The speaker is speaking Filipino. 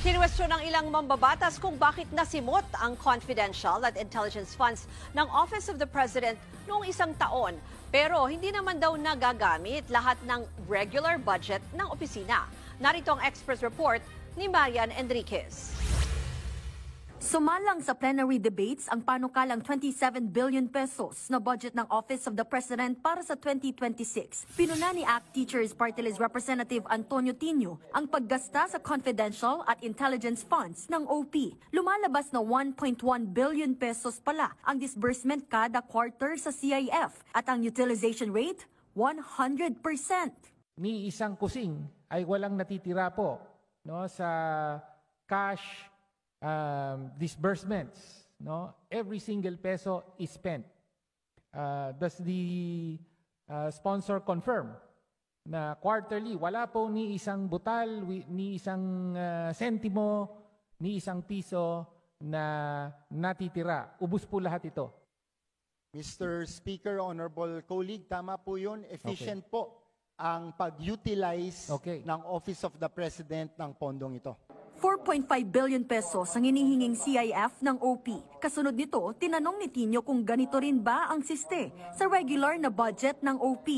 Kinwestiyon ng ilang mambabatas kung bakit nasimot ang confidential at intelligence funds ng Office of the President noong isang taon. Pero hindi naman daw nagagamit lahat ng regular budget ng opisina. Narito ang Express Report ni Marian Enriquez. Sumalang sa plenary debates ang panukalang 27 billion pesos na budget ng Office of the President para sa 2026. Pinuna ni ACT Teachers Party List Representative Antonio Tino ang paggasta sa confidential at intelligence funds ng OP. Lumalabas na 1.1 billion pesos pala ang disbursement kada quarter sa CIF at ang utilization rate 100%. Ni isang kusing ay walang natitira po sa cash disbursements, every single peso is spent. Does the sponsor confirm na quarterly wala po ni isang butal, ni isang sentimo, ni isang piso na natitira? Ubus po lahat ito. Mr. Speaker, Honorable Colleague, tama po yun. Efficient po ang pag-utilize ng Office of the President ng pondong ito. 4.5 billion pesos ang hinihinging CIF ng OP. Kasunod nito, tinanong ni Tino kung ganito rin ba ang siste sa regular na budget ng OP.